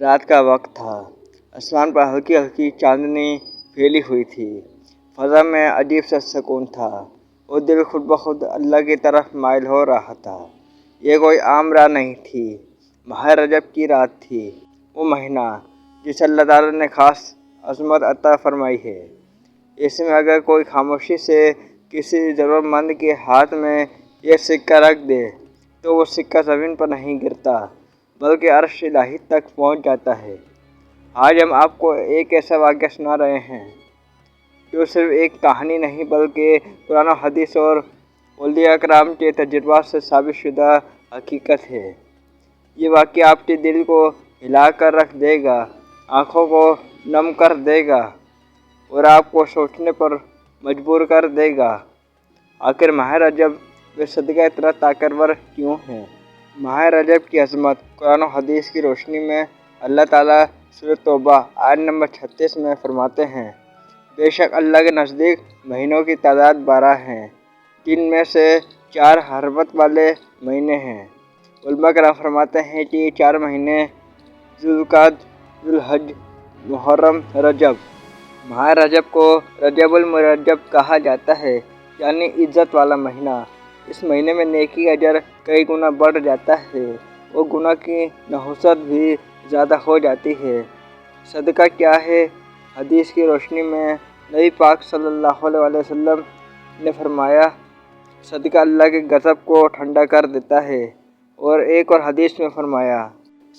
رات کا وقت تھا۔ آسمان پر ہلکی ہلکی چاندنی پھیلی ہوئی تھی۔ فضا میں عجیب سا سکون تھا اور دل خود بخود اللہ کی طرف مائل ہو رہا تھا۔ یہ کوئی عام رات نہیں تھی، ماہ رجب کی رات تھی، وہ مہینہ جسے اللہ تعالیٰ نے خاص عظمت عطا فرمائی ہے۔ اس میں اگر کوئی خاموشی سے کسی ضرورت مند کے ہاتھ میں یہ سکہ رکھ دے تو وہ سکہ زمین پر نہیں گرتا بلکہ عرش الہی تک پہنچ جاتا ہے۔ آج ہم آپ کو ایک ایسا واقعہ سنا رہے ہیں جو صرف ایک کہانی نہیں بلکہ قرآن و حدیث اور اولیاء کرام کے تجربات سے ثابت شدہ حقیقت ہے۔ یہ واقعہ آپ کے دل کو ہلا کر رکھ دے گا، آنکھوں کو نم کر دے گا اور آپ کو سوچنے پر مجبور کر دے گا۔ آخر ماہ رجب میں صدقہ اتنا طاقتور کیوں ہے؟ ماہ رجب کی عظمت قرآن و حدیث کی روشنی میں اللہ تعالیٰ سورۃ توبہ آیت نمبر 36 میں فرماتے ہیں، بے شک اللہ کے نزدیک مہینوں کی تعداد 12 ہیں، جن میں سے 4 حرمت والے مہینے ہیں۔ علماء کرام فرماتے ہیں کہ یہ 4 مہینے ذوالقعدہ، ذوالحج، محرم، رجب۔ ماہ رجب کو رجب المرجب کہا جاتا ہے، یعنی عزت والا مہینہ۔ اس مہینے میں نیکی اجر کئی گنا بڑھ جاتا ہے اور گناہ کی نحوست بھی زیادہ ہو جاتی ہے۔ صدقہ کیا ہے؟ حدیث کی روشنی میں نبی پاک صلی اللہ علیہ وسلم نے فرمایا، صدقہ اللہ کے غضب کو ٹھنڈا کر دیتا ہے، اور ایک اور حدیث میں فرمایا،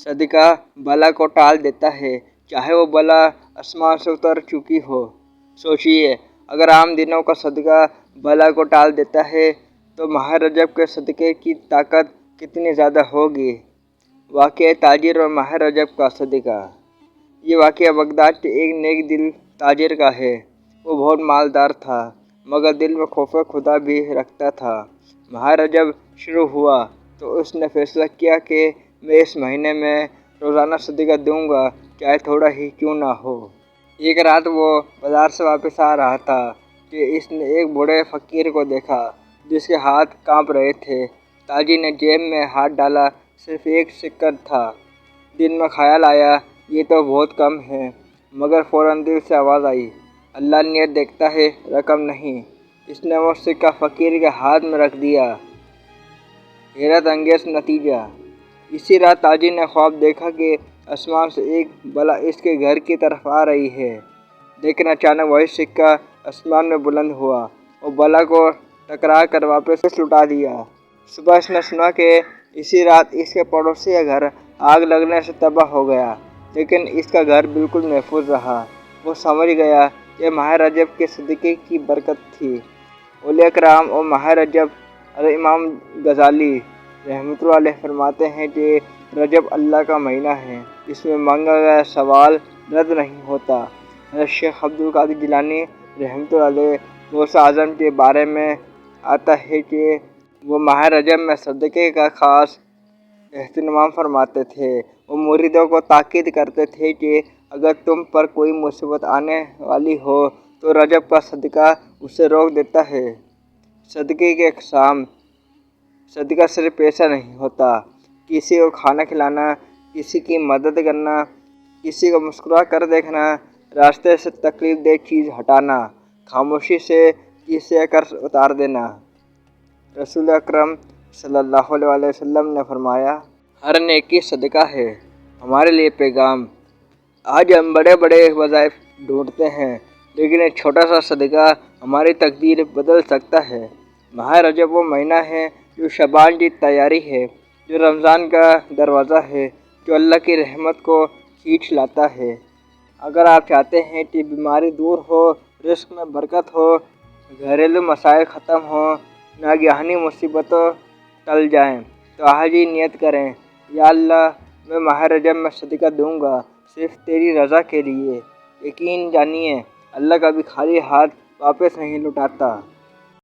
صدقہ بلا کو ٹال دیتا ہے، چاہے وہ بلا آسمان سے اتر چکی ہو۔ سوچئے، اگر عام دنوں کا صدقہ بلا کو ٹال دیتا ہے تو ماہ رجب کے صدقے کی طاقت کتنی زیادہ ہوگی۔ واقعہ تاجر اور ماہ رجب کا صدقہ۔ یہ واقعہ بغداد کے ایک نیک دل تاجر کا ہے۔ وہ بہت مالدار تھا مگر دل میں خوف خدا بھی رکھتا تھا۔ ماہ رجب شروع ہوا تو اس نے فیصلہ کیا کہ میں اس مہینے میں روزانہ صدقہ دوں گا، چاہے تھوڑا ہی کیوں نہ ہو۔ ایک رات وہ بازار سے واپس آ رہا تھا کہ اس نے ایک بوڑھے فقیر کو دیکھا جس کے ہاتھ کانپ رہے تھے۔ تاجر نے جیب میں ہاتھ ڈالا، صرف ایک سکہ تھا۔ دل میں خیال آیا، یہ تو بہت کم ہے، مگر فوراً دل سے آواز آئی، اللہ نیت دیکھتا ہے، رقم نہیں۔ اس نے وہ سکہ فقیر کے ہاتھ میں رکھ دیا۔ حیرت انگیز نتیجہ! اسی رات تاجر نے خواب دیکھا کہ آسمان سے ایک بلا اس کے گھر کی طرف آ رہی ہے، لیکن اچانک وہی سکہ آسمان میں بلند ہوا اور بلا کو ٹکرا کر واپس لوٹا دیا۔ صبح اس نے سنا کہ اسی رات اس کے پڑوسی کا گھر آگ لگنے سے تباہ ہو گیا، لیکن اس کا گھر بالکل محفوظ رہا۔ وہ سمجھ گیا یہ ماہ رجب کے صدقے کی برکت تھی۔ اولیاء کرام اور ماہ رجب۔ امام غزالی رحمۃ اللہ علیہ فرماتے ہیں کہ رجب اللہ کا مہینہ ہے، اس میں مانگا گیا سوال رد نہیں ہوتا۔ شیخ عبد القادر جیلانی رحمۃ اللہ علیہ غوث اعظم کے بارے میں آتا ہے کہ وہ ماہ رجب میں صدقے کا خاص اہتمام فرماتے تھے۔ وہ مریدوں کو تاکید کرتے تھے کہ اگر تم پر کوئی مصیبت آنے والی ہو تو رجب کا صدقہ اسے روک دیتا ہے۔ صدقے کے اقسام۔ صدقہ صرف پیسہ نہیں ہوتا، کسی کو کھانا کھلانا، کسی کی مدد کرنا، کسی کو مسکرا کر دیکھنا، راستے سے تکلیف دہ چیز ہٹانا، خاموشی سے کسی کا قرض اتار دینا۔ رسول اکرم صلی اللہ علیہ وسلم نے فرمایا، ہر نیکی صدقہ ہے۔ ہمارے لیے پیغام۔ آج ہم بڑے بڑے وظائف ڈھونڈتے ہیں، لیکن ایک چھوٹا سا صدقہ ہماری تقدیر بدل سکتا ہے۔ ماہ رجب وہ مہینہ ہے جو شعبان کی تیاری ہے، جو رمضان کا دروازہ ہے، جو اللہ کی رحمت کو کھینچ لاتا ہے۔ اگر آپ چاہتے ہیں کہ بیماری دور ہو، رزق میں برکت ہو، گھریلو مسائل ختم ہوں، ناگہانی مصیبتیں ٹل جائیں، تو آج ہی نیت کریں، یا اللہ میں ماہ رجب میں صدقہ دوں گا، صرف تیری رضا کے لیے۔ یقین جانیے اللہ کبھی خالی ہاتھ واپس نہیں لوٹاتا۔